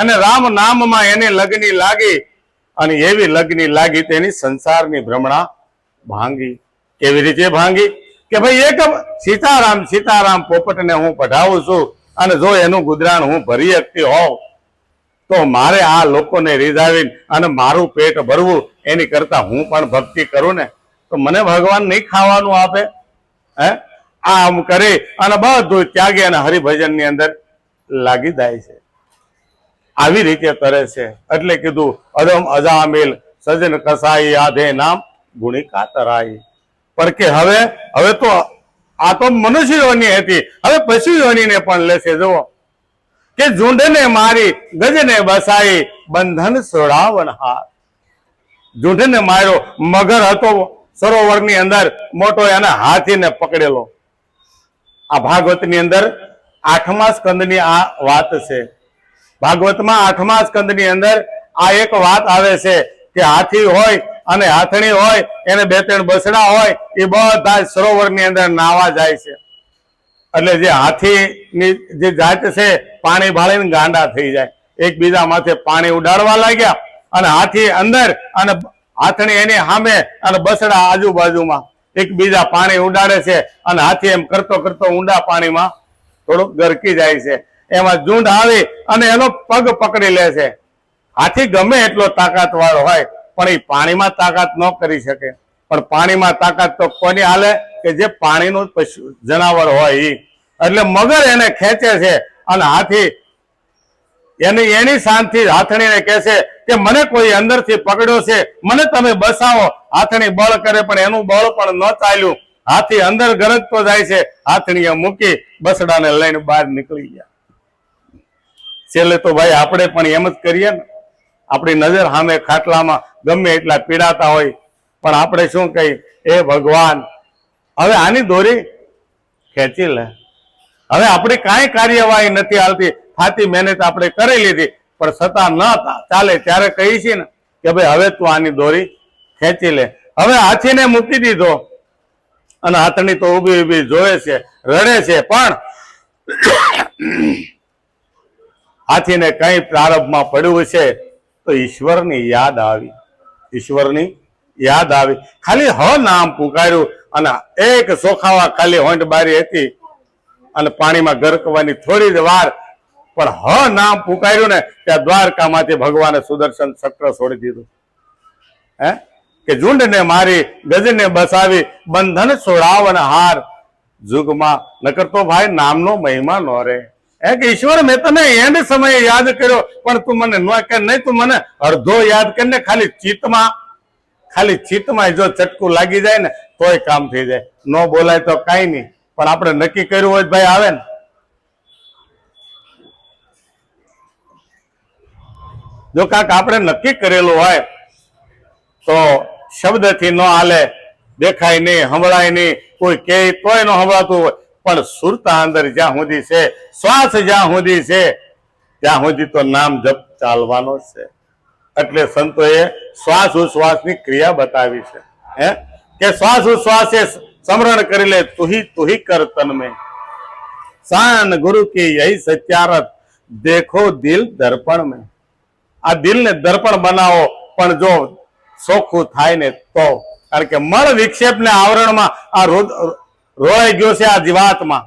અને રામ નામમાં એને લગની લાગી અને એવી લગની લાગી તેની સંસારની ભ્રમણા ભાંગી. કેવી રીતે ભાંગી કે ભાઈ એક સીતારામ સીતારામ પોપટને હું પઢાવું છું અને જો એનું ગુજરાન હું ભરી શકતી હોઉં તો મારે આ લોકોને રીઝાવીને અને મારું પેટ ભરવું એની કરતા હું પણ ભક્તિ કરું ને તો મને ભગવાન નહીં ખાવાનું આપે. હે આમ કરી અને બધું ત્યાગી અને હરિભજન ની અંદર લાગી જાય છે. આવી રીતે કરે છે. એટલે કીધું અદમ અજામેલ સજન કસાઈ આધે નામ ગુણિકા તરાઈ. પણ કે હવે તો આ તો મનુષ્ય યોની હતી, હવે પશુ યોનીને પણ લેશે. જુઓ કે ઝુંડને મારી ગજને બસાઈ બંધન છોડાવન હાર. ઝુંડને માર્યો, મગર હતો સરોવરની અંદર મોટો, એને હાથીને પકડેલો. આ ભાગવતની અંદર 8મા સ્કંદની આ વાત છે. ભાગવતમાં 8મા સ્કંદની અંદર આ એક વાત આવે છે કે હાથી હોય અને હાથણી હોય, એને 2-3 બસડા હોય, એ બધા સરોવરની અંદર નાવા જાય છે. એટલે જે હાથીની જે જાત છે પાણી ભાળીને ગાંડા થઈ જાય, એકબીજા માથે પાણી ઉડાડવા લાગ્યા અને હાથી અંદર અને હાથણી એની સામે અને બસડા આજુબાજુમાં એકબીજા પાણી ઉડાડે છે અને હાથી એમ કરતો કરતો ઊંડા પાણીમાં થોડુંક ગરકી જાય છે. એમાં ઝુંડ આવી અને એનો પગ પકડી લે છે. હાથી ગમે એટલો તાકાત વાળો હોય પણ એ પાણીમાં તાકાત ન કરી શકે. પણ પાણીમાં તાકાત તો કોની હાલે કે જે પાણીનું પશુ જનાવર હોય એ. એટલે મગર એને ખેંચે છે અને હાથી એની શાંતિ હાથણીને કહે છે કે મને કોઈ અંદરથી પકડ્યો છે, મને તમે બસાવો. હાથણી બળ કરે પણ એનું બળ પણ ન ચાલ્યું. હાથી અંદર ગરજતો જાય છે. હાથણીએ મૂકી બસડાને લઈને બહાર નીકળી ગયા. છેલ્લે તો ભાઈ આપણે પણ એમ જ કરીએ ને. આપણી નજર સામે ખાટલામાં ગમે એટલા પીડાતા હોય પણ આપણે શું કહી, એ ભગવાન હવે આની દોરી ખેંચી લે. હવે આપણી કાંઈ કાર્યવાહી નથી હાલતી, થાતી મહેનત આપણે કરી લીધી પણ છતાં ન ચાલે ત્યારે કહી છે ને કે ભાઈ હવે તું આની દોરી ખેંચી લે. હવે હાથીને મૂકી દીધો અને હાથણી તો ઊભી ઊભી જોવે છે, રડે છે. પણ હાથીને કઈ પ્રારંભમાં પડ્યું છે તો ઈશ્વરની યાદ આવી. ઈશ્વરની યાદ આવી. ખાલી નામ પુકાર્યું અને એક સોખાવા ખાલી હોંટ બારી હતી અને પાણીમાં ગરકવાની થોડી જ વાર, પણ નામ પુકાર્યું ને ત્યાં દ્વારકામાંથી ભગવાને સુદર્શન ચક્ર છોડી દીધું. કે ઝુંડને મારી ગજને બસાવી બંધન છોડાવન હાર. જુગમાં નકર તો ભાઈ નામનો મહિમા નો રે. કે ઈશ્વર મેં તને એન્ડ સમયે યાદ કર્યો પણ તું મને ન કે નહીં, તું મને અડધો યાદ કરીને ખાલી ચિત્તમાં જો ચટકું લાગી જાય ને તોય કામ થઈ જાય. ન બોલાય તો કાંઈ નહીં, પણ આપણે નક્કી કર્યું હોય ભાઈ આવે ને. જો કાંક આપણે નક્કી કરેલું હોય તો શબ્દથી ન હાલે, દેખાય નહીં, સંભળાય નહીં, કોઈ કે તોય ન સંભળાતું હોય પણ સુરતા અંદર જ્યાં સુધી છે, શ્વાસ જ્યાં સુધી છે ત્યાં સુધી તો નામ જપ ચાલવાનો છે. એટલે સંતોએ શ્વાસ ઉશ્વાસની ક્રિયા બતાવી છે. કે શ્વાસ ઉશ્વાસે સ્મરણ કરી લે તુહી કર તન में શાન ગુરુ की यही सत्यारत देखो दिल दर्पण में. આ દિલને દર્પણ બનાવો પણ જો ચોખ્ખું થાય ને તો. કારણ કે મળ વિક્ષેપને આવરણમાં આ રોળાઈ ગયો છે આ જીવાતમાં.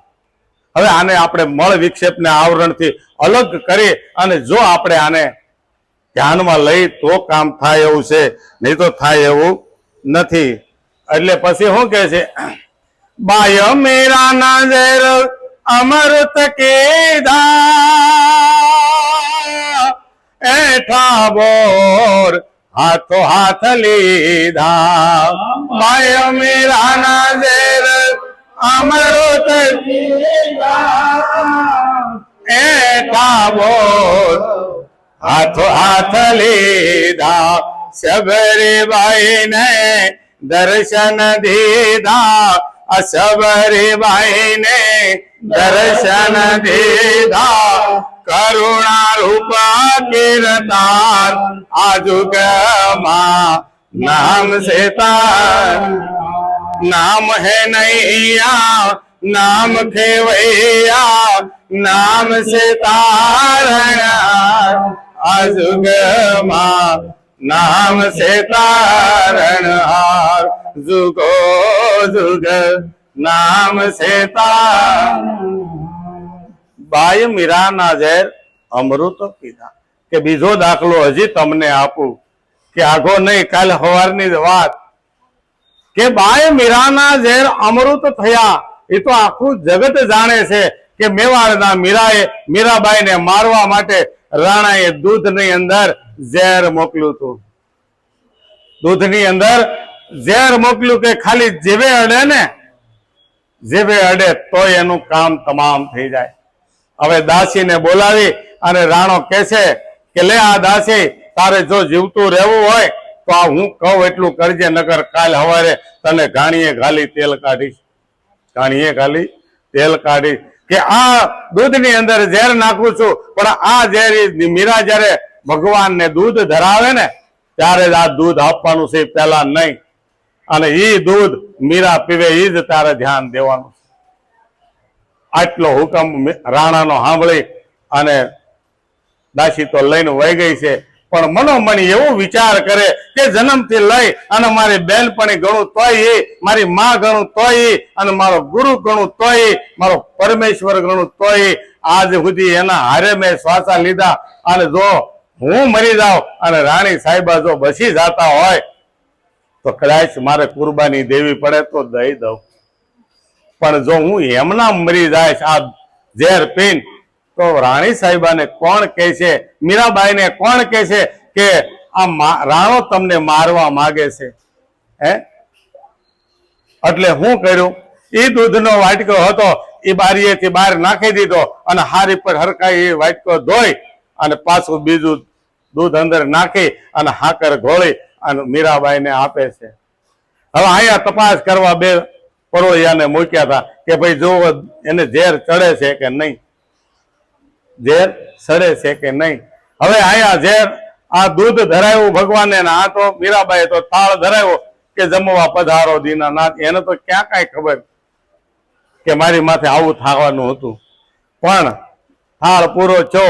હવે આને આપણે મળ વિક્ષેપને આવરણથી અલગ કરી અને જો આપણે આને ધ્યાનમાં લઈ તો કામ થાય એવું છે, નહીં તો થાય એવું નથી. એટલે પછી શું કહે છે, બાય મેરા નજર અમૃત કે દા એઠા બોર હાથો હાથ લીધા. બાય મેરા નજર અમૃત એઠા બોર હાથો હાથ લીધા. શબરી બાઈ ને દર્શન દીધા. શબરી બાઈ ને દર્શન દીધા. કરુણા રૂપ કીર્તાન આજુગમાં નામ સેતા. નામ હે નૈયા નામ ખેવૈયા નામ છે તારણહાર આ જુગમાં નામ છે તારણહાર જુગો જુગ નામ છે બાય મીરાના ઝેર અમૃત પીધા. કે બીજો દાખલો હજી તમને આપું કે આઘો નહીં, કાલે સવારની જ વાત કે બાય મીરાના ઝેર અમૃત થયા. એ તો આખું જગત જાણે છે કે મેવાડના મીરાએ મીરાબાઈને મારવા માટે રાણાએ દૂધની અંદર ઝેર મોકલ્યું હતું. દૂધની અંદર ઝેર મોકલ્યું કે ખાલી જીવે અડે ને, જીવે અડે તો એનું કામ તમામ થઈ જાય. હવે દાસીને બોલાવી અને રાણો કહે છે કે લે આ દાસી, તારે જો જીવતું રહેવું હોય તો આ હું કહું એટલું કરજે, નકર કાલ સવારે તને ઘાણીએ ઘાલી તેલ કાઢીશ. ઘાણીએ ઘાલી તેલ કાઢી કે આ દૂધની અંદર ઝેર નાખું છું, પણ આ ઝેર મીરા જયારે ભગવાનને દૂધ ધરાવે ને ત્યારે જ આ દૂધ આપવાનું છે, પેલા નહીં. અને એ દૂધ મીરા પીવે એ જ તારે ધ્યાન દેવાનું. આટલો હુકમ રાણાનો સાંભળી અને દાસી તો લઈને વહી ગઈ છે, પણ મનોમણી એવું વિચાર કરે કે જન્મથી લઈ અને મારી બેનપણી ગણું તોય, મારી માં ગણું તોય, અને મારો ગુરુ ગણું તોય, મારો પરમેશ્વર ગણું તોય, આજ સુધી એના હારે મેં શ્વાસા લીધા. અને જો હું મરી જાઉં અને રાણી સાહેબા જો બસી જતા હોય તો કદાચ મારે કુરબાની દેવી પડે તો દઈ દઉં, પણ જો હું એમના મરી જાય આ ઝેર પીન તો રાણી સાહેબાને કોણ કહે છે, મીરાબાઈને કોણ કહે છે કે આ રાણો તમને મારવા માંગે છે? હે, એટલે હું કર્યું, એ દૂધનો વાટકો હતો એ બારીએથી બહાર નાખી દીધો અને હારી પર હરકાઈ એ વાટકો ધોઈ અને પાછું બીજું દૂધ અંદર નાખી અને હાકર ઘોળી અને મીરાબાઈને આપે છે. હવે અહીંયા તપાસ કરવા બે પરોળિયાને મૂક્યા હતા કે ભાઈ જો એને ઝેર ચડે છે કે નહીં, ઝેર સડે છે કે નહીં. હવે અહીંયા ઝેર આ દૂધ ધરાવ્યું ભગવાનને, આ તો મીરાબાઈ તો થાળ ધરાવ્યો કે જમવા પધારો દીનાનાથ. એને તો ક્યાં કાંઈ ખબર કે મારી માથે આવું થવાનું હતું, પણ થાળ પૂરો છો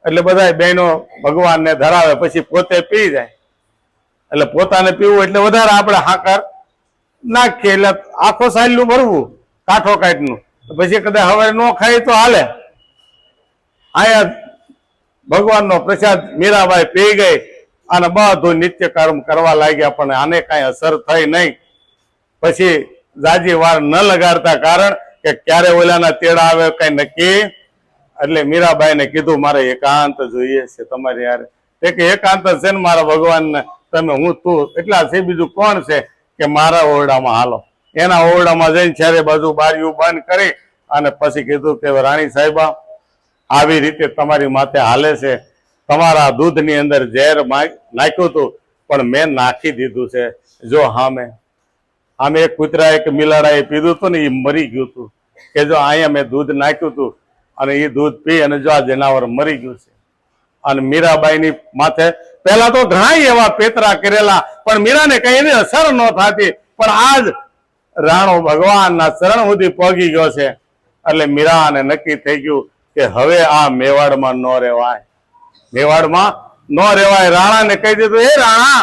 એટલે બધા બહેનો ભગવાનને ધરાવે, પછી પોતે પી જાય. એટલે પોતાને પીવું એટલે વધારે આપણે હાકર નાખીએ, એટલે આખો સાયલું ભરવું કાઠો કાઢનું, પછી કદાચ હવે ન ખાય તો હાલે. આયા ભગવાનનો પ્રસાદ મીરાબાઈ પી ગઈ અને બધું નિત્ય કર્મ કરવા લાગ્યા, પણ આને કાંઈ અસર થઈ નહીં. પછી જાજી વાર ન લગાડતા, કારણ કે ક્યારે ઓલાના તેડા આવે કઈ નક્કી. એટલે મીરાબાઈને કીધું મારે એકાંત જોઈએ છે તમારી યારે. કે એકાંત છે ને મારા ભગવાનને, તમે હું તું એટલા છે, બીજું કોણ છે કે મારા ઓરડામાં હાલો. એના ઓરડામાં જઈને ચારે બાજુ બારીઓ બંધ કરી અને પછી કીધું કે રાણી સાહેબા, આવી રીતે તમારી માથે હાલે છે, તમારા દૂધની અંદર ઝેર નાખ્યું હતું પણ મેં નાખી દીધું છે. જો આમે એક કૂતરા એક મિલાડાએ પીધું હતું ને એ મરી ગયું હતું, કે જો અહીંયા મેં દૂધ નાખ્યું હતું અને એ દૂધ પી અને જો આ જનાવર મરી ગયું છે. અને મીરાબાઈની માથે પહેલા તો ઘણા એવા પેતરા કરેલા, પણ મીરાને કઈ એની અસર ન થતી, પણ આજ રાણો ભગવાનના ચરણ સુધી પહોંચી ગયો છે. એટલે મીરાને નક્કી થઈ ગયું કે હવે આ મેવાડમાં ન રહેવાય, મેવાડમાં ન રહેવાય. રાણાને કહી દીધું, એ રાણા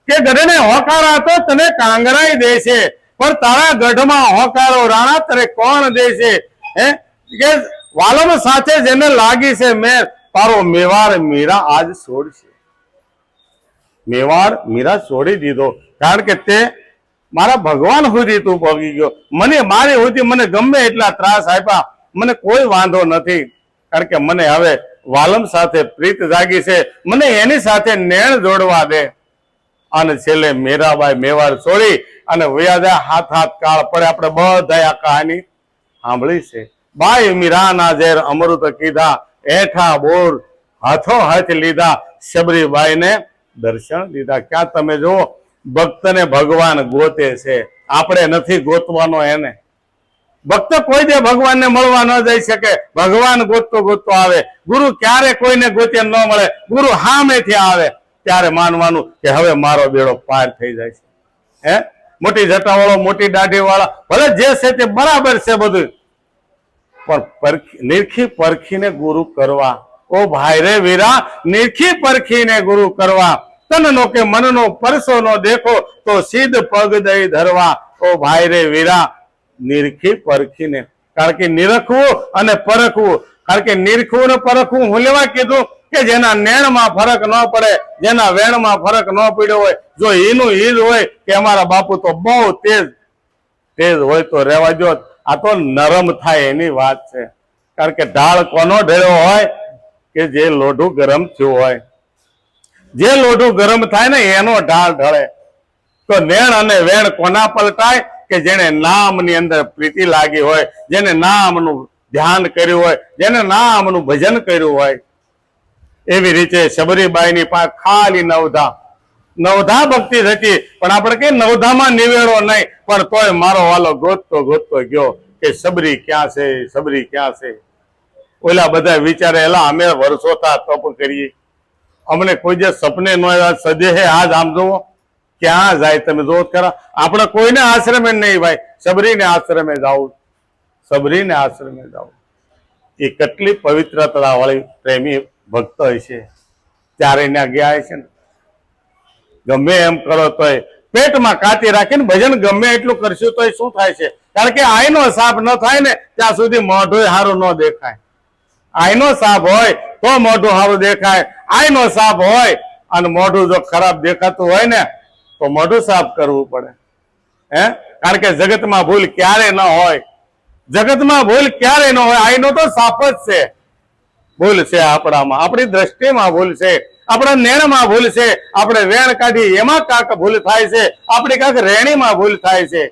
કે ગઢને હોકારા તો તને કાંગરાઈ દે છે, પણ તારા ગઢમાં હોકારો રાણા તને કોણ દે છે? હે, કે વાલમ સાથે જેને લાગી છે મેં, તારો મેવાડ મીરા આજ છોડશે. મેવાડ મીરા છોડી દીધો, કારણ કે તે મારા ભગવાન સુધી તું પહોંચી ગયો. મને મારી સુધી મને ગમે એટલા ત્રાસ આપ્યા, મને કોઈ વાંધો નથી, કારણ કે મને હવે વાલમ સાથે પ્રીત જાગી છે, મને એની સાથે નેણ જોડવા દે. અને છેલ્લે મીરાબાઈ મેવાડ છોડી અને વ્યાજા હાથ હાથ કાળ પડે. આપણે બધા આ કહાની સાંભળી છે. બાઈ મીરાના ઝેર અમૃત કીધા, એઠા બોર હાથો હાથ લીધા, શબરીબાઈને દર્શન દીધા. ક્યાં તમે જુઓ, ભક્તને ભગવાન ગોતે છે, આપણે નથી ગોતવાનો એને. ભક્ત કોઈ દે ભગવાનને મળવા ન જઈ શકે, ભગવાન ગોતતો ગોતતો આવે. ગુરુ ક્યારે કોઈને ગોતે ન મળે, ગુરુ સામેથી આવે ત્યારે માનવાનું કે હવે મારો બેડો પાર થઈ જાય છે. હે, મોટી જટાવાળો મોટી દાઢી વાળા ભલે જે છે તે બરાબર છે બધું, પણ નિરખી પરખીને ગુરુ કરવા. ઓ ભાઈ રે વીરા, નિરખી પરખીને ગુરુ કરવા. તનનો કે મનનો પરસો નો દેખો તો સીધ પગ દઈ ધરવા. ઓ ભાઈ રે વીરા, નિરખી પરખીને. કારણ કે નિરખવું અને પરખવું, કારણ કે નિરખવું ને પરખવું હું લેવા કીધું કે જેના નેણમાં ફરક ન પડે, જેના વેણમાં ફરક ન પડ્યો હોય, જો એનું ઈજ હોય કે અમારા બાપુ તો બહુ તેજ હોય તો રહેવા જો. આ તો નરમ થાય એની વાત છે. કારણ કે ઢાળ કોનો ઢળ્યો હોય કે જે લોઢું ગરમ થયું હોય. જે લોઢું ગરમ થાય ને એનો ઢાળ ઢળે. તો નેણ અને વેણ કોના પલટાય કે જેને નામની અંદર પ્રીતિ લાગી હોય, જેને નામનું ધ્યાન કર્યું હોય, જેને નામનું ભજન કર્યું હોય. એવી રીતે શબરીબાઈની પાસે ખાલી નવધા ભક્તિ થતી, પણ આપણે કઈ નવધામાં નિવેડો નહીં, પણ તોય મારો વાલો ગોતતો ગયો કે શબરી ક્યાં છે, શબરી ક્યાં છે. ઓલા બધા વિચારે એલા અમે વર્ષોથી તપ કરીએ, અમને કોઈ જે સપને ન સદેહે આજ આમ જુઓ ક્યાં જાય તમે જો ખરા. આપણે કોઈને આશ્રમે નહીં ભાઈ, શબરીને આશ્રમે જાવું, શબરીને આશ્રમે જાવું. એ કેટલી પવિત્રતા વાળી પ્રેમી ભક્ત હશે, ત્યારે ત્યાં ગયા છે ને. ગમે એમ કરો તોય પેટમાં કાતી રાખીને ભજન ગમે એટલું કરશું તોય શું થાય છે? કારણ કે આઈનો સાફ ન થાય ને ત્યાં સુધી મોઢું સારું ન દેખાય. આઈનો સાફ હોય તો મોઢું સારું દેખાય. આઈનો સાફ હોય અને મોઢું જો ખરાબ દેખાતું હોય ને તો મોઢું સાફ કરવું પડે. કારણ કે જગતમાં ભૂલ ક્યારે ન હોય, જગતમાં ભૂલ ક્યારે ન હોય. આઈનો તો સાફ જ છે. ભૂલ છે આપણામાં, આપણી દ્રષ્ટિમાં ભૂલ છે, આપણા નેણમાં ભૂલ છે, આપણે વેણ કાઢી એમાં કાંક ભૂલ થાય છે, આપણી કાંક રેણીમાં ભૂલ થાય છે.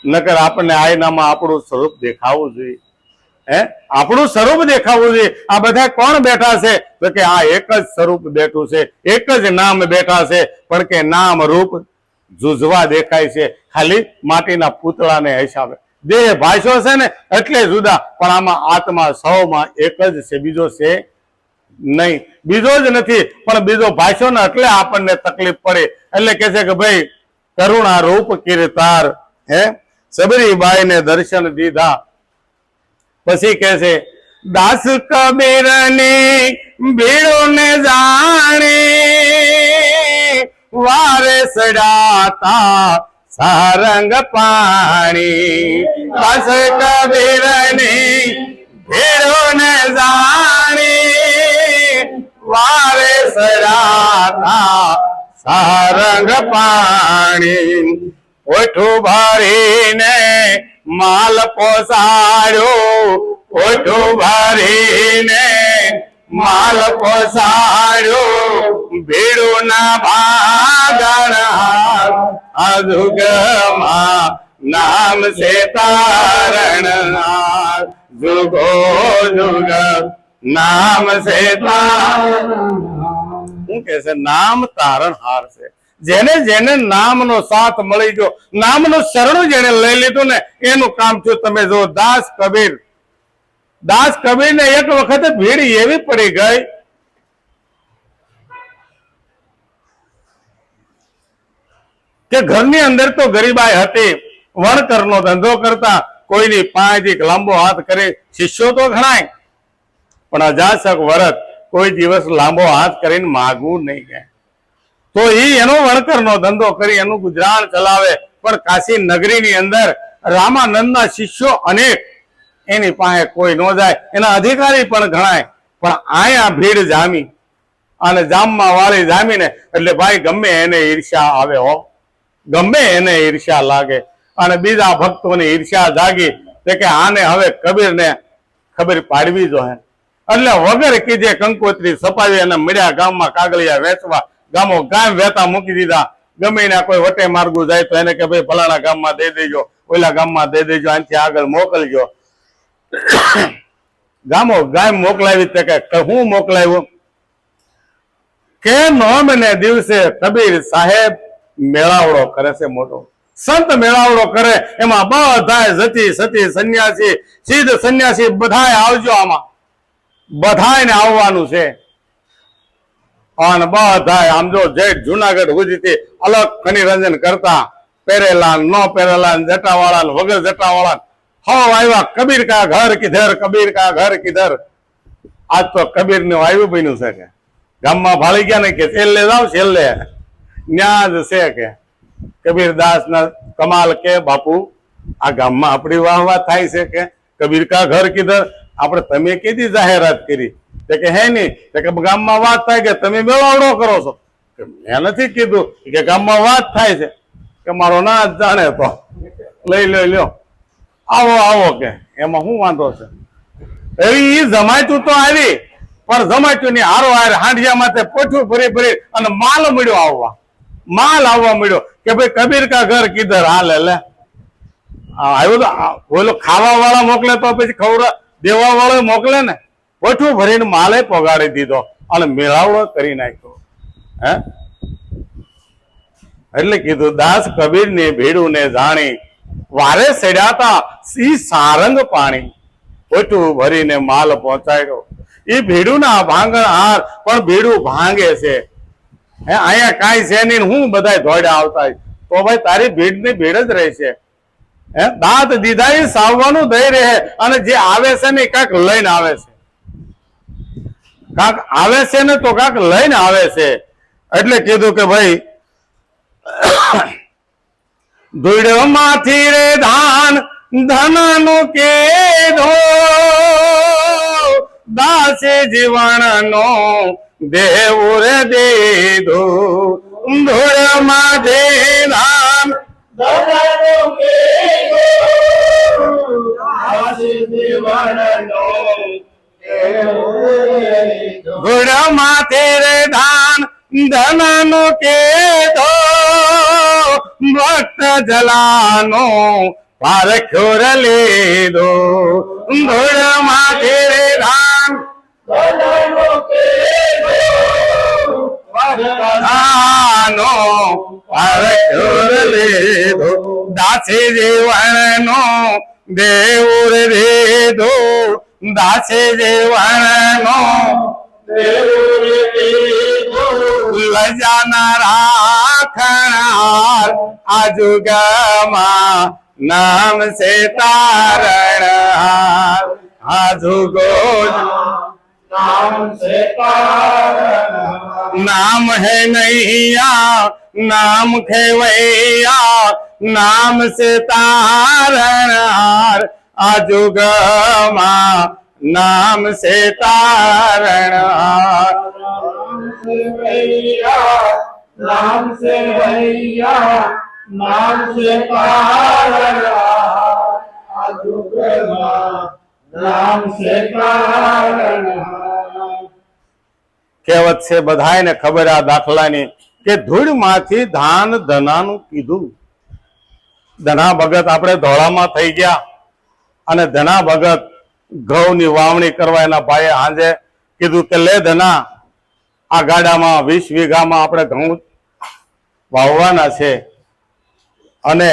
નકર આપણને આયનામાં આપણું સ્વરૂપ દેખાવું જોઈએ. આપણું સ્વરૂપ દેખાવું જોઈએ. આ બધા કોણ બેઠા છે? તો કે આ એક જ સ્વરૂપ બેઠું છે, એક જ નામ બેઠા છે, પણ કે નામ રૂપ જુજવા દેખાય છે ખાલી માટીના પૂતળાને હિસાબે. દેહ ભાષો છે ને એટલે જુદા, પણ આમાં આત્મા સૌમાં એક જ છે, બીજો છે નહીં. બીજો જ નથી, પણ બીજો ભાષો ને એટલે આપણને તકલીફ પડે. એટલે કે છે કે ભાઈ કરુણા રૂપ કીર્તાર શબરીબાઈ ને દર્શન દીધા. પછી કે છે દાસ કબીર ની ભીડો ને જાણે વારે સડાતા સારંગ પાણી. દાસ કબીર ની ભીડો ને જાણી વારે સડાતા સારંગ પાણી. ઓઠું ભરીને માલ પોસાડ્યો, ઓઠું ભરીને માલ પોસાડ્યો, ભીડું ના ભાગણ અજુગમાં નામ છે તારણ. જુગો જુગ નામ છે તારણ. શું કે છે? નામ તારણ હાર છે. જેને જેને નામનો સાથ મળી ગયો, નામનું શરણું જેને લઈ લીધું ને એનું કામ થયું. તમે જો દાસ કબીર ને એક વખત ભીડ એવી પડી ગઈ કે ઘરની અંદર તો ગરીબાઈ હતી, વણકરનો ધંધો કરતા, કોઈની પાંચથી લાંબો હાથ કરે. શિષ્યો તો ઘણાય, પણ અજાસક વ્રત કોઈ દિવસ લાંબો હાથ કરીને માગવું નહીં કે. તો એનો વણકરનો ધંધો કરી એનું ગુજરાન ચલાવે. પણ કાશી નગરીની અંદર રામાનંદના શિષ્યો અનેક, એની પાસે કોઈ ન જાય, એના અધિકારી પણ ઘણાય. પણ આયા ભીડ જામી, અને જામમાં વાળી જામીને એટલે ભાઈ ગમે એને ઈર્ષ્યા આવે હો, ગમે એને ઈર્ષ્યા લાગે. અને બીજા ભક્તોની ઈર્ષ્યા જાગી કે આને હવે કબીરને ખબર પાડવી જોઈએ. એટલે વગર કીધે કંકોત્રી છપાવી અને મળ્યા ગામમાં કાગળિયા વેચવા. ગામો ગામ વેતા મૂકી દીધા. ગમે ના કોઈ વટે માર્ગું જાય તો એને કે ભાઈ ફલાણા ગામમાં દઈ દેજો, ઓલા ગામમાં દઈ દેજો, આનાથી આગળ મોકલજો. ગામો ગામ મોકલાવી કે હું મોકલાવ્યું કે નોમને દિવસે કબીર સાહેબ મેળાવડો કરે છે મોટો, સંત મેળાવડો કરે. એમાં બધાય જતી સતી સંન્યાસી સિદ્ધ સંન્યાસી બધાય આવજો. આમાં બધાય ને આવવાનું છે. અને બધા આમ જો જેઠ જુનાગઢ સુધી અલગ ખનિરંજન કરતા, પહેરેલા ન પહેરેલા, જટાવાળા વગર જટાવાળા હો આવ્યા કબીર કા ઘર કિધર, કબીર કા ઘર કિધર. આજ તો કબીર નું આવ્યું બન્યું છે કે ગામમાં ભાળી ગયા ને કે છેલ્લે જાવ છેલ્લે ન્યા જ છે કે કબીરદાસ ના કમાલ કે બાપુ આ ગામમાં આપણી વાહ થાય છે કે કબીર કા ઘર કિધર. આપણે તમે કીધી જાહેરાત કરી કે હે નહીં કે ગામમાં વાત થાય કે તમે મેળાવડો કરો છો. મેં નથી કીધું કે ગામમાં વાત થાય છે કે મારો ના જાણે તો લઈ લ્યો આવો આવો કે એમાં શું વાંધો છે. એવી જમાયતું તો આવી પણ જમાયતું ની હારો હાર હાંડિયા માથે પોઠું ભરી ભરી અને માલ આવવા મળ્યો કે ભાઈ કબીર કા ઘર કિધર. હાલે લે આવ્યું તો બોલો ખાવા વાળા મોકલે તો પછી ખવડા દેવા વાળો મોકલે ને. પોઠું ભરીને માલે પગાડી દીધો અને મેળાવડો કરી નાખ્યો. હે એટલે કીધું દાસ કબીર ને ભેડું ને જાણી વારે સડ્યાતા સી સારંગ પાણી. પોઠું ભરીને માલ પહોંચાડ્યો. એ ભેડું ના ભાંગણ હાર પણ ભેડું ભાંગે છે. હે અહીંયા કાંઈ છે નહીં, હું બધા ધોડ્યા આવતા તો ભાઈ તારી ભીડ ની ભીડ જ રહેશે. હે દાંત દીધા એ સાવવાનું દઈ રહે અને જે આવે છે ને કાંક લઈને આવે છે, કાંક આવે છે ને તો કાંક લઈને આવે છે. એટલે કીધું કે ભાઈ ધૂળ્યો માંથી રે ધાન ધનનું કેધો, દાસે જીવન નો દેવું રે દેધો. ધૂળ્યો માંથી ધાન ધનનું કેધો, દાસે જીવન નો ધૂળ્યો માંથી રે ધાન ધનનું કેધો, ભક્ત જલાનો પારખ્યો રે લીધો. ધૂળ માથે રે ધાન ધનનું કેધો, ભક્તનો પારખ્યો રે લીધો. દાસે જીવનનો દેવું રે દીધો, દાસે જીવનનો દેવું રે દીધો. લજાના રાખનાર આજુગમાં નામ છે તારણહાર. આજુગો નામ છે તારણહાર. નામ હે નૈયા નામ ખેવૈયા, નામ છે તારણહાર. આજુગમાં નામ છે તારણહાર. नाम से भैया नाम से नाम से કહેવત છે બધાને ખબર આ દાખલાની કે ધૂળ માંથી ધાન ધનાનું કીધું. ધના ભગત આપણે ધોળામાં થઈ ગયા અને ધના ભગત ઘઉંની વાવણી કરવા એના ભાઈએ હાંજે કીધું કે લે ધના આ ગાડામાં 20 વીઘામાં આપણે ઘઉં વાવવાના છે અને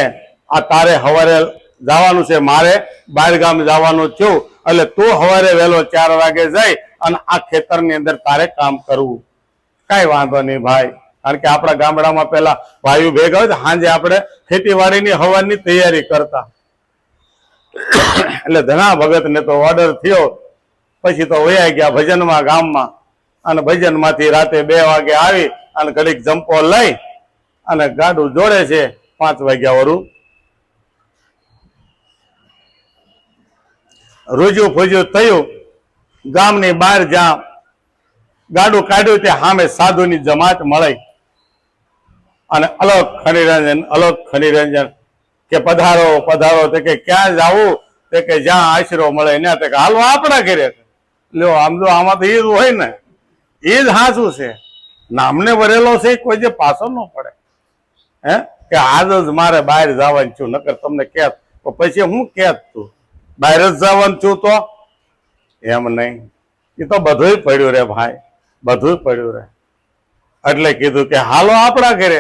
આ તારે સવારે જવાનું છે, મારે બહાર ગામ જવાનું થયું એટલે તું સવારે વહેલો 4 વાગે જઈ અને આ ખેતરની અંદર તારે કામ કરવું. કઈ વાંધો નહીં ભાઈ, કારણ કે આપણા ગામડામાં પેલા ભાઈઓ ભેગા હોય સાંજે આપણે ખેતીવાડીની હવાની તૈયારી કરતા. એટલે ધના ભગત ને તો ઓર્ડર થયો, પછી તો વયા ગયા ભજનમાં ગામમાં અને ભજન માંથી રાતે 2 વાગે આવી અને ઘડીક જંપો લઈ અને ગાડું જોડે છે 5 વાગ્યા વરું. રૂજુ ફૂજુ થયું, ગામની બહાર જ્યાં ગાડું કાઢ્યું ત્યાં સામે સાધુની જમાત મળી અને અલગ ખનિરંજન કે પધારો પધારો. તે કે ક્યાં જાવું? તે કે જ્યાં આશરો મળે ને. તે કે હાલો આપણા ઘરે. લ્યો આમ તો આમાં તો એ જ હોય ને, એ જ હાચું છે. નામને વરેલો છે કોઈ જે પાછો ન પડે. હે કે આજ જ મારે બહાર જવાનું છું, નકર તમને કહેત તો પછી હું કહેત તું બહાર જ જવાનું છું તો એમ નહીં. એ તો બધું પડ્યું રે ભાઈ, બધું પડ્યું રે. એટલે કીધું કે હાલો આપણા ઘરે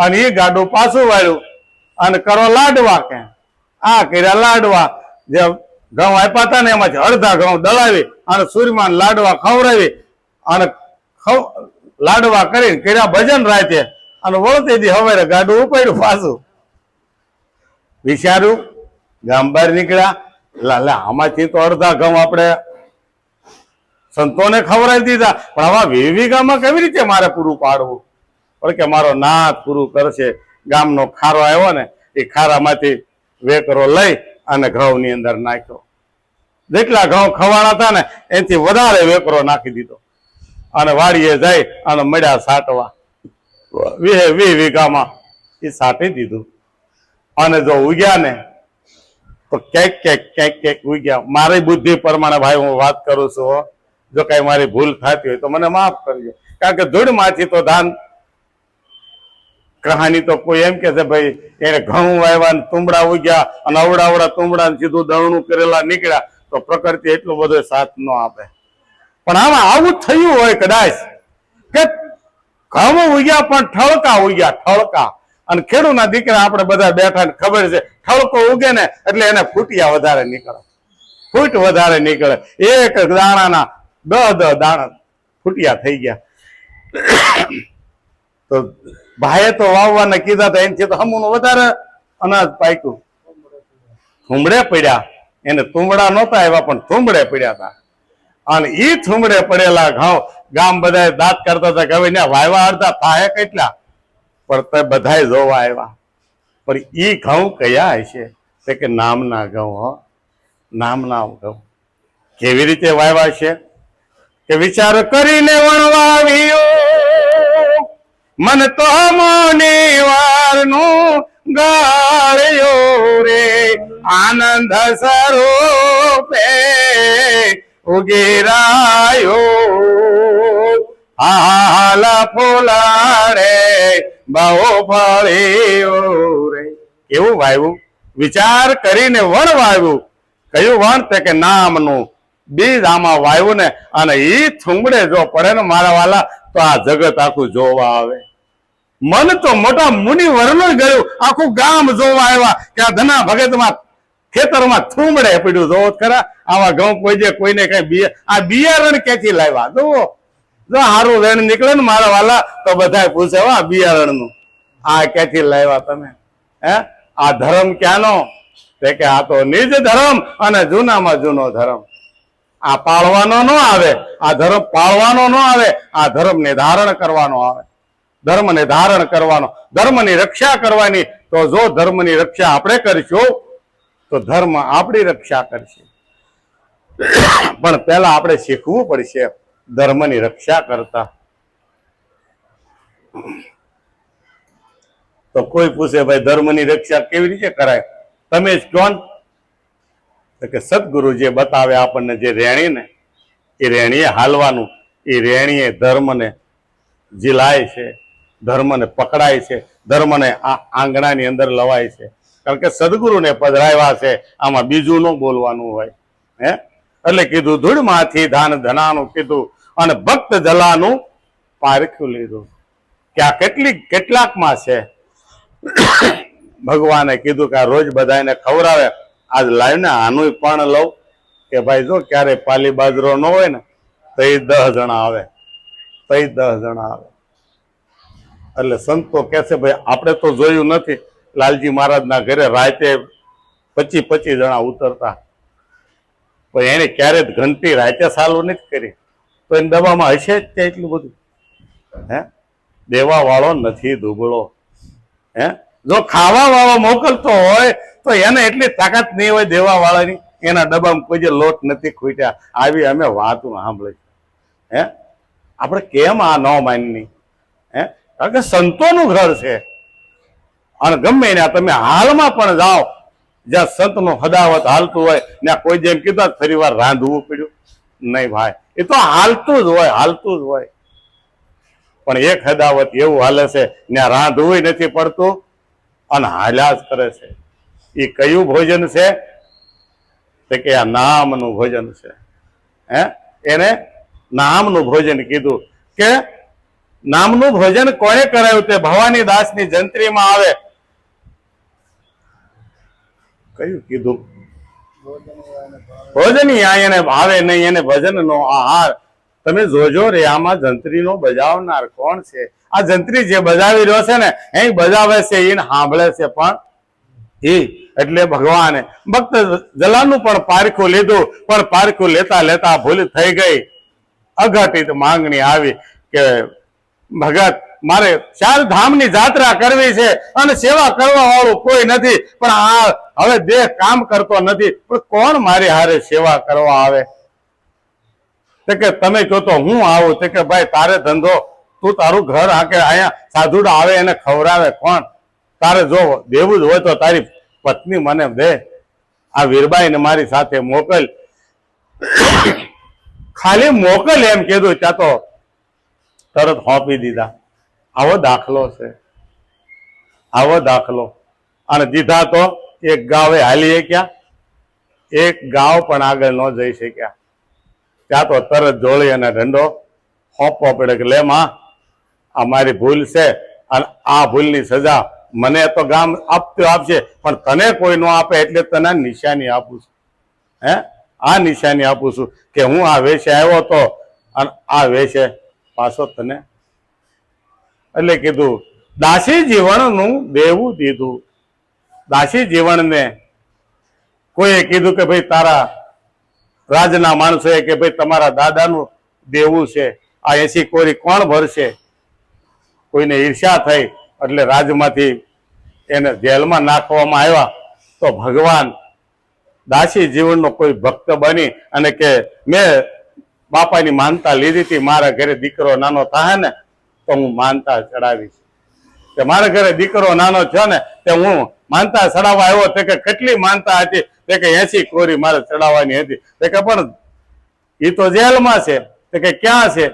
અને એ ગાડું પાછું વાળ્યું અને કરો લાડવા. કે આ કર્યા લાડવા, જે ઘઉં આપ્યા હતા ને એમાંથી અડધા ઘઉં દળાવી અને સૂર્યમાન લાડવા ખવડાવી અને લાડવા કરીને કર્યા ભજન રાતે અને વળતી દી હવે ગાડું ઉપાડ્યું પાછું. વિચાર્યું ગામ બહાર નીકળ્યા લે આમાંથી તો અડધા ઘઉં આપણે સંતોને ખવડાવી દીધા, પણ આવા 20 વીઘામાં કેવી રીતે મારે પૂરું પાડવું? પણ કે મારો નાથ પૂરું કરશે. ગામનો ખારો આવ્યો ને, એ ખારામાંથી વેકરો લઈ અને ઘઉંની અંદર નાખ્યો. જેટલા ઘઉં ખવાના હતા ને એનાથી વધારે વેકરો નાખી દીધો અને વાડીએ જઈ અને મળ્યા સાટવા. 20 વીઘામાં એ સાટી દીધું અને જો ઉગ્યા ને તો ક્યાંક ઉગ્યા. મારી બુદ્ધિ પ્રમાણે ભાઈ હું વાત કરું છું હો. જો કઈ મારી ભૂલ થતી હોય તો મને માફ કરજો, કારણ કે ધૂળમાંથી તો ધાન કહાની તો કોઈ એમ કે છે ભાઈ એને ઘઉં વાવ્યા તુંબડા ઉગ્યા અને અવડા તુંબડા સીધું દળણું કરેલા નીકળ્યા તો પ્રકૃતિ એટલો બધો સાથ ન આપે. પણ આમાં આવું થયું હોય કદાચ કે ઘઉં ઉગ્યા પણ ઠળકા ઉગ્યા, ઠળકા. અને ખેડૂતના દીકરા આપણે બધા બેઠા ને ખબર છે ઠળકો ઉગે ને એટલે એને ફૂટિયા વધારે નીકળે, ફૂટ વધારે નીકળે. એક દાણાના 10 દાણા ફૂટિયા થઈ ગયા. તો ભાઈએ તો વાવવાના કીધા હતા, એનાથી તો હમુનું વધારે અનાજ પાક્યું. થુંબડે પડ્યા, એને તુંબડા નહોતા આવ્યા પણ થુંબડે પડ્યા હતા. અને ઈ થુંબડે પડેલા ઘઉં ગામ બધા દાંત કરતા હતા કે હવે ને વાયવા અડધા થાય કેટલા, પણ બધા જોવા આવ્યા. પણ ઈ ઘઉં કયા હશે? તે કે નામના ઘઉં. હો, નામના ઘઉં. કેવી રીતે વાવ્યા છે કે વિચાર કરીને વણવાવ્યું મન તો મોની વારનું ગાળ્યો રે, આનંદ સ્વરૂપે ઉગીરાયો, હાલ ફૂલાડે બહુ ફળ્યો રે. કેવું વાવ્યું? વિચાર કરીને વણ વાવ્યું. કયું વણ? તે કે નામનું બીજ આમાં વાવ્યું ને, અને ઈ થુંબડે જો પડે ને મારા વાલા તો આ જગત આખું જોવા આવે. મન તો મોટા મુનિ વર્ણન ગયું, આખું ગામ જોવા આવ્યા કે આ ધના ભગતમાં ખેતરમાં થુંબડે પડ્યું. જોવો ખરા આવા ઘઉં કોઈ કોઈને કઈ આ બિયારણ ક્યાંથી લાવ્યા? જોવો, જો સારું વેણ નીકળે ને મારા વાલા તો બધા પૂછે આ બિયારણ નું આ ક્યાંથી લાવ્યા તમે? હે, આ ધર્મ ક્યાંનો? તે કે આ તો નિજ ધર્મ અને જૂનામાં જૂનો ધર્મ. આ પાળવાનો ન આવે, આ ધર્મ પાળવાનો ન આવે, આ ધર્મ ને ધારણ કરવાનો આવે. ધર્મ ને ધારણ કરવાનો, ધર્મની રક્ષા કરવાની. તો જો ધર્મની રક્ષા આપણે કરીશું તો ધર્મ આપણી રક્ષા કરશે. પણ પહેલા આપણે શીખવું પડશે ધર્મની રક્ષા કરતા. તો કોઈ પૂછે ભાઈ ધર્મની રક્ષા કેવી રીતે કરાય? તમે જ કોણ? કે સદગુરુ જે બતાવે આપણને જે રેણી ને એ રેણીએ હાલવાનું. એ રેણીએ ધર્મને જીલાય છે, ધર્મને પકડાય છે, ધર્મને આ આંગણાની અંદર લવાય છે. કારણ કે સદગુરુને પધરાવ્યા છે, આમાં બીજું ન બોલવાનું હોય. હે, એટલે કીધું ધૂળમાંથી ધાન ધનાનું કીધું અને ભક્ત જલાનું પારખ્યું લીધું. કે આ કેટલાકમાં છે. ભગવાને કીધું કે આ રોજ બધાને ખવડાવે, આજ લાવીને આનું પણ લઉં. કે ભાઈ જો ક્યારે પાલી બાજરો ન હોય ને તો એ 10 જણા આવે, તો 10 જણા આવે. એટલે સંતો કે છે ભાઈ આપણે તો જોયું નથી, લાલજી મહારાજના ઘરે રાતે 25 જણા ઉતરતા, પણ એને ક્યારે ઘંટી રાતે ચાલુ નથી કરી. તો એની દવામાં હશે જ ત્યાં એટલું બધું. હે, દેવા વાળો નથી દુબળો. હે, જો ખાવા વાળો મોકલતો હોય તો એને એટલી તાકાત નહીં હોય દેવા વાળાની. એના ડબ્બામાં કોઈ જે લોટ નથી ખૂટ્યા, આવી અમે વાતો સાંભળી. હે, આપણે કેમ આ ન માનની? હે, કારણ કે સંતોનું ઘર છે. અને ગમે ત્યાં તમે હાલમાં પણ જાઓ જ્યાં સંતનું હદાવત હાલતું હોય ત્યાં કોઈ જેમ કીધું ફરી વાર રાંધવું પડ્યું નહીં ભાઈ, એ તો હાલતું જ હોય, હાલતું જ હોય. પણ એક હદાવત એવું હાલે છે ત્યાં રાંધવું નથી પડતું અને હાલ્યા જ કરે છે. એ કયું ભોજન છે? તે કે આ નામનું ભોજન છે. હે, એને નામનું ભોજન કીધું. કે નામનું ભોજન કોણે કરાયું? તે ભવાની દાસની જંત્રીમાં આવે. કયું કીધું? ભોજન એને ભાવે નહીં, એને ભજન નો આહાર. તમે જોજો રે આમાં જંત્રીનો બજાવનાર કોણ છે? આ જંત્રી જે બજાવી રહ્યો છે ને એ બજાવે છે, એને સાંભળે છે, પણ એટલે ભગવાને ભક્ત જલાનું પણ પારખું લીધું, પણ પારખું લેતા લેતા ભૂલ થઈ ગઈ. અઘટિત માંગણી આવી કે ભગત મારે 4 ધામની જાત્રા કરવી છે અને સેવા કરવા વાળું કોઈ નથી, પણ આ હવે દેહ કામ કરતો નથી, પણ કોણ મારી હારે સેવા કરવા આવે? તો કે તમે કહો તો હું આવું. તો કે ભાઈ તારે ધંધો, તું તારું ઘર આકે અહીંયા સાધુડા આવે એને ખવડાવે કોણ? તારે જો દેવું જ હોય તો તારી પત્ની મને દે, આ વીરબાઈને મારી સાથે મોકલ. ખાલી મોકલ એમ કીધું ત્યાં તો તરત હોપી દીધા. આવો દાખલો છે, આવો દાખલો. અને દીધા તો એક ગાવે હાલીએ ક્યાં, એક ગાવ પણ આગળ ન જઈ શક્યા. ત્યાં તો તરત જોડી અને દંડો હોપવો પડે કે લે માં આ મારી ભૂલ છે અને આ ભૂલની સજા મને તો ગામ આપશે, પણ તને કોઈ ન આપે એટલે તને નિશાની આપું છું. આ નિશાની આપું છું કે હું આ વેશે આવ્યો તો અને આ વેશે પાછો તને. એટલે કીધું દાસી જીવનનું દેવું દીધું. દાસી જીવનને કોઈએ કીધું કે ભાઈ તારા રાજના માણસોએ કે ભાઈ તમારા દાદાનું દેવું છે, આ 80 કોરી કોણ ભરશે? કોઈને ઈર્ષ્યા થઈ એટલે રાજમાંથી એને જેલમાં નાખવામાં આવ્યા. તો ભગવાન દાસી જીવનનો કોઈ ભક્ત બની અને કે મેં બાપાની માનતા લીધી હતી, મારા ઘરે દીકરો નાનો થાય ને તો હું માનતા ચડાવીશ. કે મારા ઘરે દીકરો નાનો છે ને તે હું માનતા ચડાવવા આવ્યો. તે કે કેટલી માનતા હતી? તે કે 80 કોરી મારે ચડાવવાની હતી. તે કે પણ એ તો જેલમાં છે. તે કે ક્યાં છે?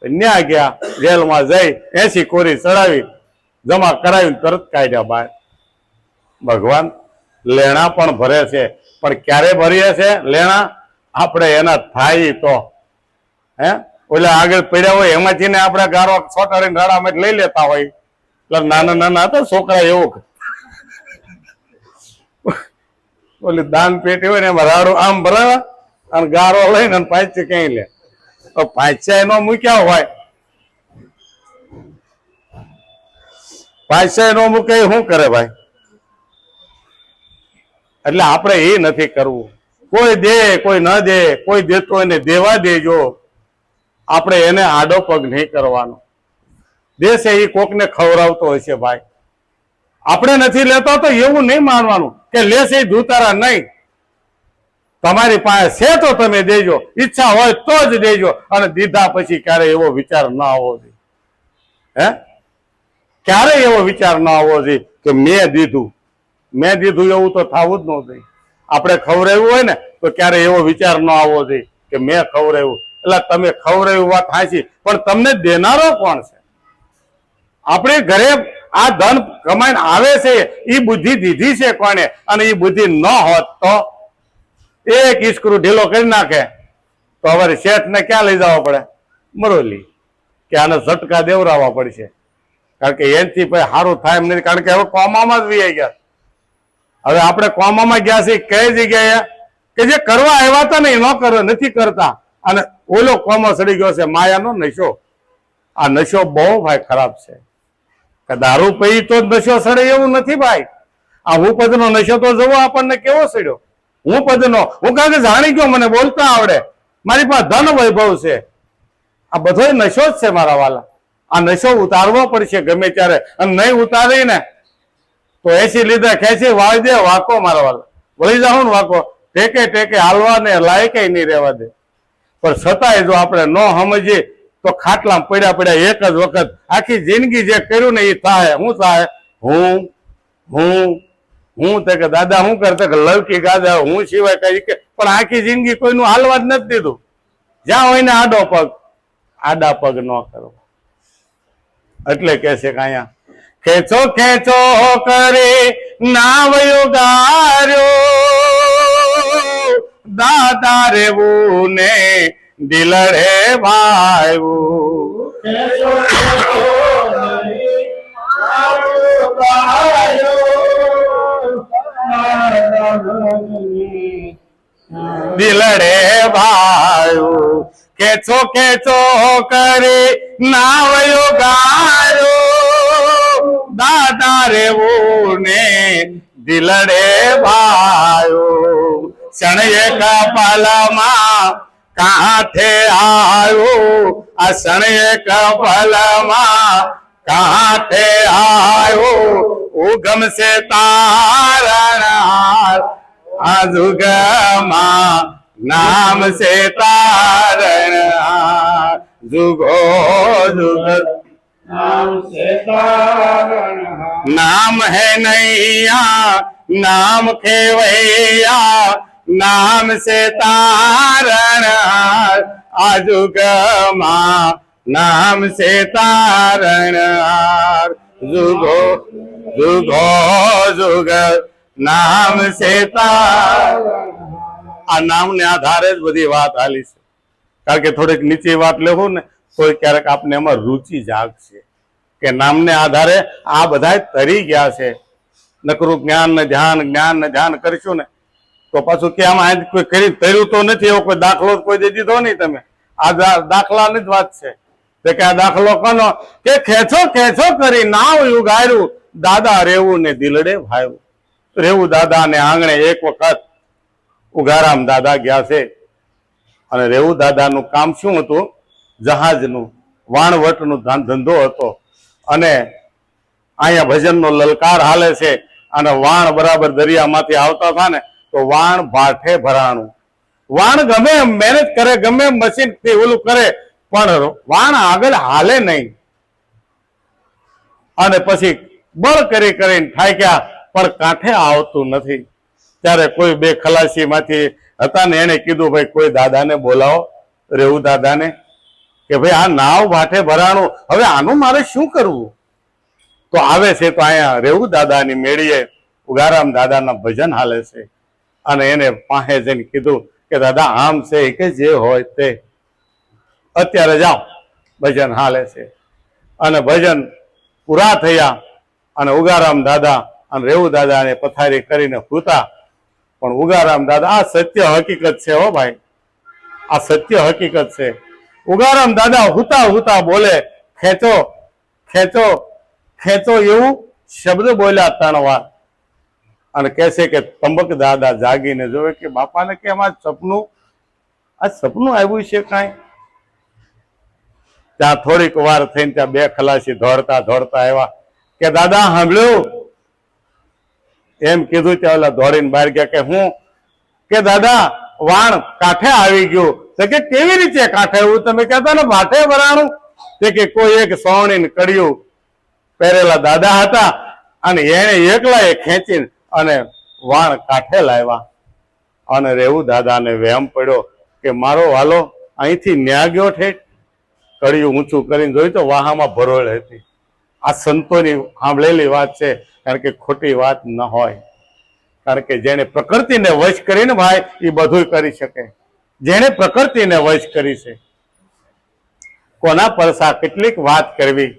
ન્યા ગયા, જેલમાં જઈ 80 કોરી ચડાવી, જમા કરાવીને તરત કાઢ્યા બહાર. ભગવાન લેણા પણ ભરે છે, પણ ક્યારે ભરીએ છે લેણા? આપણે એના થાય તો ઓલા આગળ પડ્યા હોય એમાંથી ને આપણે ગારો છોટાડીને રાડામાં લઈ લેતા હોય. એટલે નાના નાના હતા છોકરા એવું ઓલી દાન પેટી હોય ને એમાં રાડું આમ ભરાવે અને ગારો લઈને પાછે ક્યાંય લે. પાછા એનો મૂક્યા હોય, પાછા એનો મૂકે શું કરે ભાઈ? એટલે આપણે એ નથી કરવું. કોઈ દે કોઈ ન દે, કોઈ દેતો એને દેવા દેજો. આપણે એને આડો પગ નહીં કરવાનો. દેશે એ કોકને ખવડાવતો હશે ભાઈ. આપણે નથી લેતો તો એવું નહીં માનવાનું કે લેશે ધૂતારા નહીં. તમારી પાસે છે તો તમે દેજો, ઈચ્છા હોય તો જ દેજો. અને દીધા પછી ક્યારે એવો વિચાર ના આવવો જોઈએ. ક્યારે એવો વિચાર ના આવવો જોઈએ કે મેં દીધું એવું તો થવું જ ન જોઈએ. આપણે ખવડાવ્યું હોય ને તો ક્યારે એવો વિચાર ન આવવો જોઈએ કે મેં ખવડાવ્યું. એટલે તમે ખવડાવ્યું વાત હાચી, પણ તમને દેનારો કોણ છે? આપણે ઘરે આ ધન કમાઈને આવે છે એ બુદ્ધિ દીધી છે કોને? અને એ બુદ્ધિ ન હોત તો એક ઈસ્ક્રૂ ઢીલો કરી નાખે તો હવે શેઠને ક્યાં લઈ જવા પડે? મરોલી. કે આને ઝટકા દેવરાવવા પડશે, કારણ કે એનથી પછી સારું થાય એમ નથી. કારણ કે હવે કોમામાં જ વી ગયા. હવે આપણે કોમામાં ગયા છીએ કઈ જગ્યાએ કે જે કરવા આવ્યા હતા ને એ ન કરે, નથી કરતા. અને ઓલો કોમો સડી ગયો છે માયાનો નશો. આ નશો બહુ ભાઈ ખરાબ છે. કે દારૂ પી તો નશો સડે એવું નથી ભાઈ. આ હું પદનો નશો તો જવો આપણને કેવો સડ્યો. હું પદનો, હું કારણ કે જાણી ગયો, મને બોલતા આવડે, મારી પાસે ધન વૈભવ છે. આ બધો નશો જ છે મારા વાલા. આ નશો ઉતારવો પડશે ગમે ત્યારે. અને નહીં ઉતારી ને તો 80 લીધા ખેંચી વાળી દે વાકો મારા વાલા. વળી જાઉં ને વાકો ટેકે ટેકે હાલવા ને લાયકે નહીં રહેવા દે. પણ છતાંય જો આપણે ન સમજીએ તો ખાટલા પડ્યા પડ્યા એક જ વખત આખી જિંદગી જે કર્યું ને એ થાય. શું થાય? હું તે કે દાદા શું કરતા કે લવકી ગાદા હું સિવાય કઈ કે, પણ આખી જિંદગી કોઈનું હાલવા જ નથી દીધું. જ્યાં હોય ને આડા પગ ન કરો. એટલે કે છે કે અહીંયા ખેંચો ખેંચો કરે નાવયો ગાર્યો, દાદા રેવું ને દિલડે ભાઈવું. દિલડે ભાઈવું ખેંચો ખેંચો કરે નાવયો ગાર્યો, દાદા રેવું ને દિલડે ભાયો શણએ કપાલમાં કાંઠે આવ્યો આ શણએ કપાલમાં કાંઠે આવ્યો ઉગમ સે તારણ આ જુગમાં નામ સે તારણ જુગો જુગ नाम है नैया नाम खेवैया नाम से तारण आजुगमा नाम से तारण जुगो जुगो जुग नाम से तारण આ નામને આધારે જ બધી વાત હાલી છે કારણ કે થોડીક નીચે વાત લેવું ને તો ક્યારેક આપને એમાં રુચિ જાગશે કે નામને આધારે આ બધા તરી ગયા છે નકરું જ્ઞાન ને ધ્યાન કરશું ને તો પાછું કે આમાં કોઈ કરી તર્યું તો નથી એવો કોઈ દાખલો કોઈ દઈ દીધો નહીં તમે આ દાખલાની જ વાત છે કે આ દાખલો કોનો કે ખેંચો ખેંચો કરી નાવ યુગાર્યું દાદા રેવું ને દિલડે ભાયું રેવું દાદા ને આંગણે એક વખત ઉગારામ દાદા ગયા છે અને રેવું દાદાનું કામ શું હતું જહાજનું વાણવટનું ધંધો હતો અને અહીંયા ભજનનો લલકાર હાલે છે અને વાણ બરાબર દરિયામાંથી આવતા હતા ને તો વાણ ભાઠે ભરાણું વાણ ગમે મહેનત કરે ગમે મશીન થી ઓલું કરે પણ વાણ આગળ હાલે નહીં અને પછી બળ કરી કરીને થાક્યા પણ કાંઠે આવતું નથી ત્યારે કોઈ બે ખલાસી માંથી હતા ને એને કીધું ભાઈ કોઈ દાદાને બોલાવો રેવું દાદાને કે ભાઈ આ નાવ ભાઠે ભરાણું હવે આનું મારે શું કરવું તો આવે છે તો અહીંયા રેવું દાદાની મેળીએ ઉગારામ દાદાના ભજન હાલે છે અને એને પાસે જઈને કીધું કે દાદા આમ છે કે જે હોય તે અત્યારે જાઓ ભજન હાલે છે અને ભજન પૂરા થયા અને ઉગારામ દાદા અને રેવું દાદાને પથારી કરીને સૂતા પણ ઉગારામ દાદા આ સત્ય હકીકત છે હો ભાઈ આ સત્ય હકીકત છે ઉગારામ દાદા હુતા હુતા બોલે ખેંચો ખેંચો ખેંચો એવું શબ્દ બોલ્યા 3 વાર અને કહે છે કે તંબક દાદા જાગીને જોવે કે બાપાને કેમ આ સપનું આવ્યું છે કાંઈ ત્યાં થોડીક વાર થઈને ત્યાં બે ખલાસી દોડતા આવ્યા કે દાદા સાંભળ્યું એમ કીધું ત્યાં ઓલા દોડીને બહાર ગયા કે હું કે દાદા વાણ કાંઠે આવી ગયું તો કે કેવી રીતે કાંઠે એવું તમે કહેતા ને ભાઠે ભરાણું તે કે કોઈ એક સોવણી કડિયું પહેરેલા દાદા હતા અને એને એકલાએ ખેંચીને અને વાણ કાંઠે લાવ્યા અને રેવું દાદાને વહેમ પડ્યો કે મારો વાલો અહીંથી ન્યા ગયો ઠેઠ કડિયું ઊંચું કરીને જોયું તો વાહામાં ભરોળ હતી આ સંતોની સાંભળેલી વાત છે કારણ કે ખોટી વાત ન હોય કારણ કે જેને પ્રકૃતિને વશ કરીને ભાઈ એ બધું કરી શકે જેને પ્રકૃતિને વશ કરી છે કોના પરસા કેટલીક વાત કરવી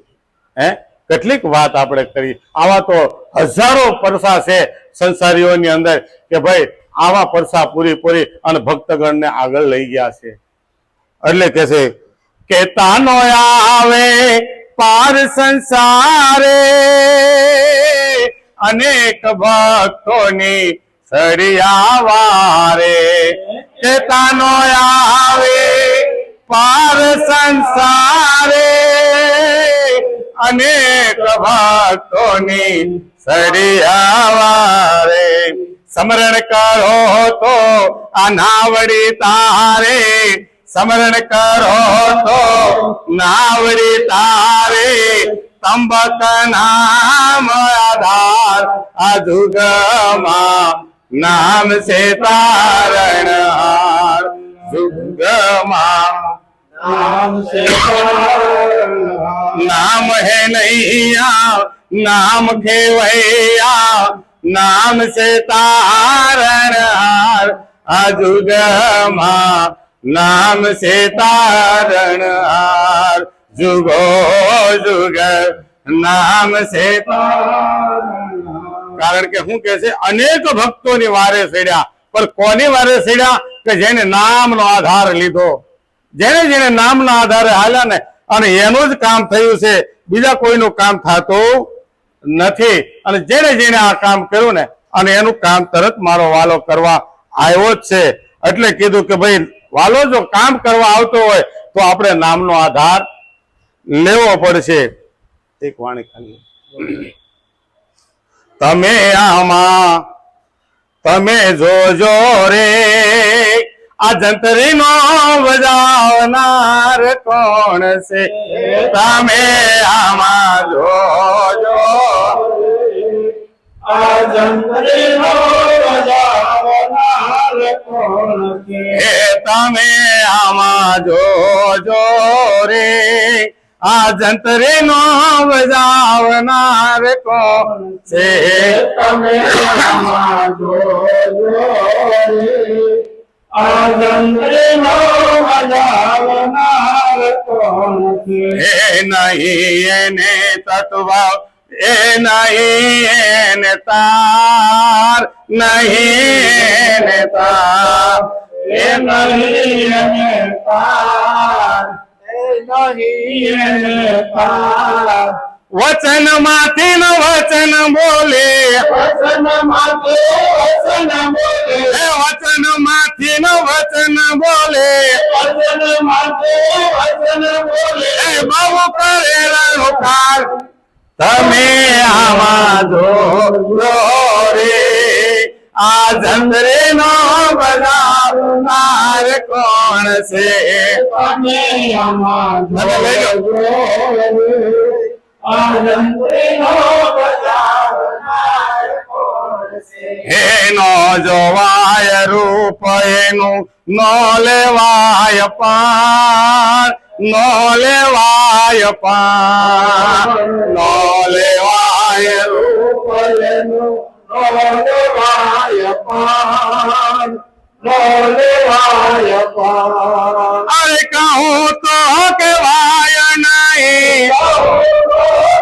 કેટલીક વાત આપણે કરી આવા તો હજારો પરસા છે સંસારીઓની અંદર કે ભાઈ આવા પરસા પૂરી અને ભક્તગણને આગળ લઈ ગયા છે એટલે કે છે કે તાનો આવે પાર સંસારે અનેક ભક્તોની સળિયાવારે કે તાનો આવે પાર સંસારે અનેક ભક્તોની સળિયાવારે સ્મરણ કરો તો આ નાવડી તારે સ્મરણ કરો તો નાવડી તારે તંબક નામ આધાર અજુગમાં નામ સે તારણ જુગમાં નામ સે नाम है नैया नाम खेवैया नाम से तारण अजुगमा नाम से तारण जुगो जुग नाम से કારણ કે હું કે છે અનેક ભક્તોની વારે સડ્યા પણ કોની વારે સડ્યા કે જેને નામનો આધાર લીધો જેને નામના આધારે હાલ્યા ને અને એનું જ કામ થયું છે બીજા કોઈનું કામ થતું નથી અને જેને આ કામ કર્યું ને અને એનું કામ તરત મારો વાલો કરવા આવ્યો જ છે. એટલે કીધું કે ભાઈ વાલો જો કામ કરવા આવતો હોય તો આપણે નામનો આધાર લેવો પડશે. એક વાણી ખાલી તમે આમાં તમે જોજો રે આ જંતરીનો બજાવનાર કોણ છે. તમે આમાં જોજો આ જંતરીનો બજાવનાર કોણ છે. તમે આમાં જોજો રે આ જંતરીનો બજાવનાર કોણ છે. તમે આમાં જોજો રે આ જંતરીનો બજાવનાર કોણ છે. એ નહીં એને તત્વ એ નહીં એને તાર નહીં એને તાર એ નહીં એને પાર, એ નહીં એને પાર. વચન માંથી ન વચન બોલે વચન માથે વચન બોલે, વચન માંથી ન વચન બોલે વચન માથે વચન બોલે. બહુ કરેલા કાર તમે આમાં જોજો રે આ જંદરે નો બજાવનાર કોણ છે. તમે આમાં જોજો રે આ જંતરીનો બજાવનાર કોણ છે. એનો જોવાય રૂપ એનું નો લેવાય પાર નો લેવાય પાર નો લેવાય રૂપ રૂપલેનું નો લેવાય પાર, નો લેવાય પાર. અરે કહું તો કેવાય નહીં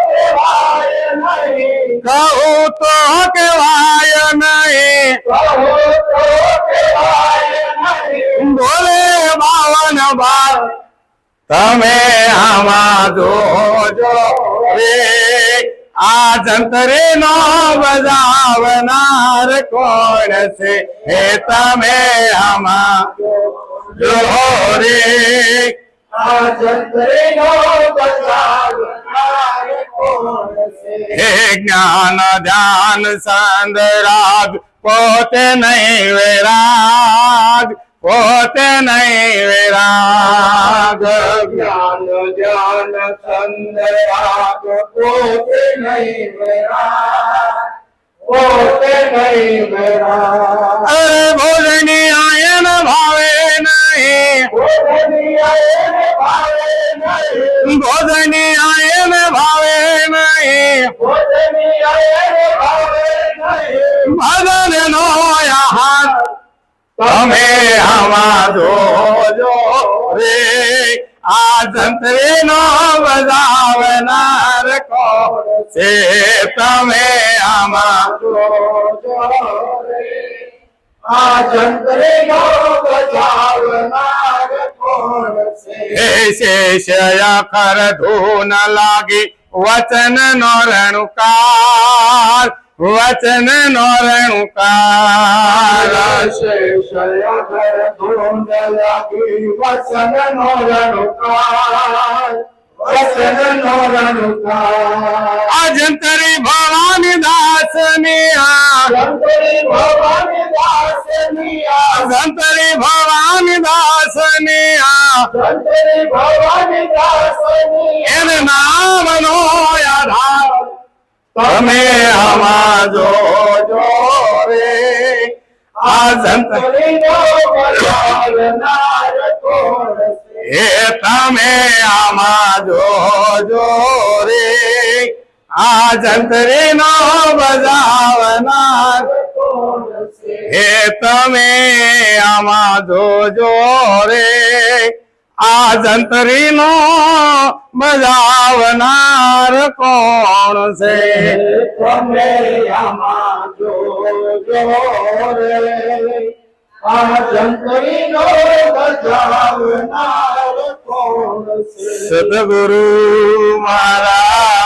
કહેવાય નહીં, કહું તો કેવાય નહીં કહેવાય નહીં. બોલે 52 બાર તમે આમાં જોજો રે આ જંતરે નો બજાવનાર કોણ છે. હે તમે આમાં જોજો રે આ જંતરીનો બજાવનાર કોણ છે. હે જ્ઞાન ધ્યાન સંદરાગ પોતે નહીં વૈરાગ પોતે નહીં વૈરાગ જ્ઞાન ધ્યાન સંદરાગ પોતે નહીં વૈરાગ, પોતે નહીં વૈરાગ. અરે ભોજની આયન ભાવે નહીં ભોજની આયન ભાવે નહીં, ભોજની આયન ભાવે નહીં ભોજની આયન ભાવે નહીં. ભજન નો હાથ તમે આમાં જોજો રે આ જંત્રે નો બજાવનાર કોણ છે. તમે આમાં જોજો રે આ જંતરીનો બજાવનાર કોણ છે. હે શેષ અખર ધૂન લાગી વચન નો રણુકાર વચન નો રણુકાર શેષયગર ધૂંધ લાગી વચન નો રણુકાર, વચન નો રણુકાર. અજંતરી ભવાની દાસની આ જંતરી ભવાની દાસની આ, અજંતરી ભવાની દાસની આ જંતરી ભવાની દાસની આ. એને નામ નો આધાર તમે આમાં જોજો રે આ જંતરી જંતરીનો બજાવનાર કોણ છે. એ તમે આમાં જોજો રે આ જંતરી નો બજાવનાર કોણ છે. હે તમે આમાં જોજો રે આ જંતરી નો બજાવનાર કોણ છે. તમે આમાં જોજો રે આ જંતરીનો બજાવનાર કોણ છે. સદગુરુ મહારાજ